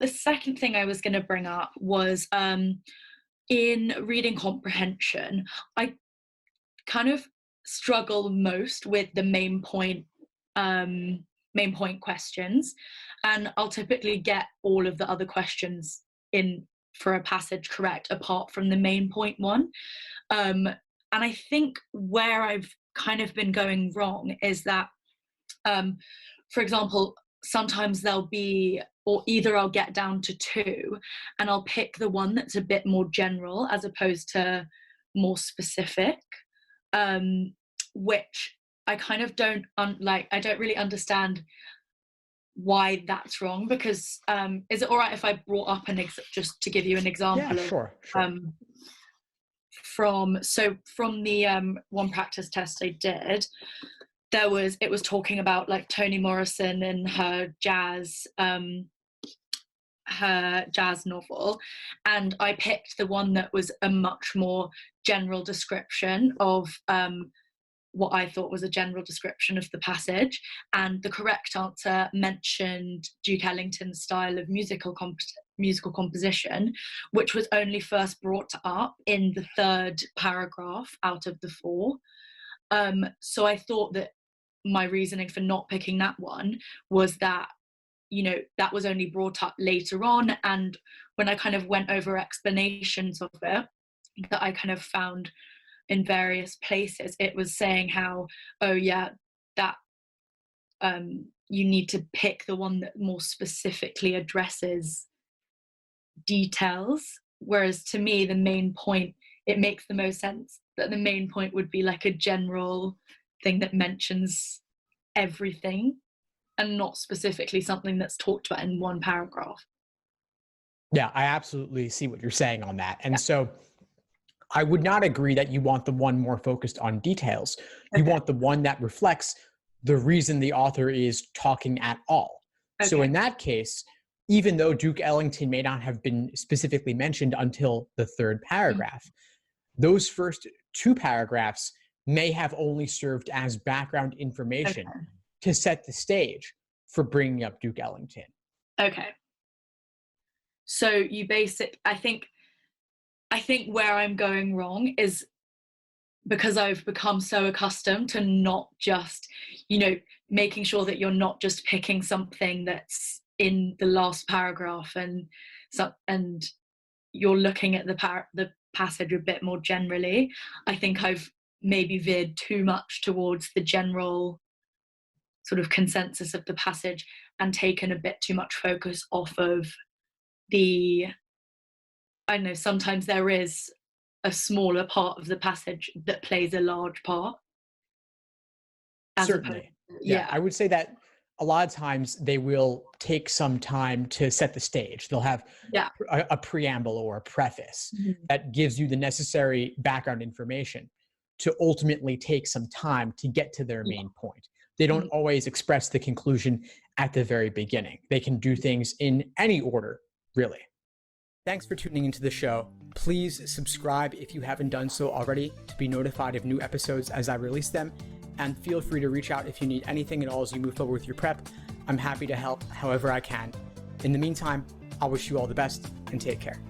the second thing I was going to bring up was in reading comprehension, I kind of struggle most with the main point questions, and I'll typically get all of the other questions in for a passage correct apart from the main point one. And I think where I've kind of been going wrong is that, for example, sometimes there'll be, or either I'll get down to two and I'll pick the one that's a bit more general as opposed to more specific, which I kind of don't I don't really understand why that's wrong, because is it all right if I brought up just to give you an example? Yeah, sure. From the one practice test I did, it was talking about like Toni Morrison and her jazz novel, and I picked the one that was a much more general description of what I thought was a general description of the passage, and the correct answer mentioned Duke Ellington's style of musical composition, which was only first brought up in the third paragraph out of the four. So I thought that my reasoning for not picking that one was that, you know, that was only brought up later on, and when I kind of went over explanations of it that I kind of found in various places, it was saying how, oh yeah, that you need to pick the one that more specifically addresses details, whereas to me the main point, it makes the most sense that the main point would be like a general thing that mentions everything and not specifically something that's talked about in one paragraph. Yeah, I absolutely see what you're saying on that. And so I would not agree that you want the one more focused on details. You want the one that reflects the reason the author is talking at all. Okay. So in that case, even though Duke Ellington may not have been specifically mentioned until the third paragraph, those first two paragraphs may have only served as background information to set the stage for bringing up Duke Ellington. Okay. So I think where I'm going wrong is because I've become so accustomed to not just, you know, making sure that you're not just picking something that's in the last paragraph and you're looking at the passage a bit more generally. I think I've maybe veered too much towards the general sort of consensus of the passage and taken a bit too much focus off of I know sometimes there is a smaller part of the passage that plays a large part. Certainly. Yeah, I would say that a lot of times they will take some time to set the stage. They'll have a preamble or a preface that gives you the necessary background information to ultimately take some time to get to their main point. They don't always express the conclusion at the very beginning. They can do things in any order, really. Thanks for tuning into the show. Please subscribe if you haven't done so already to be notified of new episodes as I release them. And feel free to reach out if you need anything at all as you move forward with your prep. I'm happy to help however I can. In the meantime, I'll wish you all the best and take care.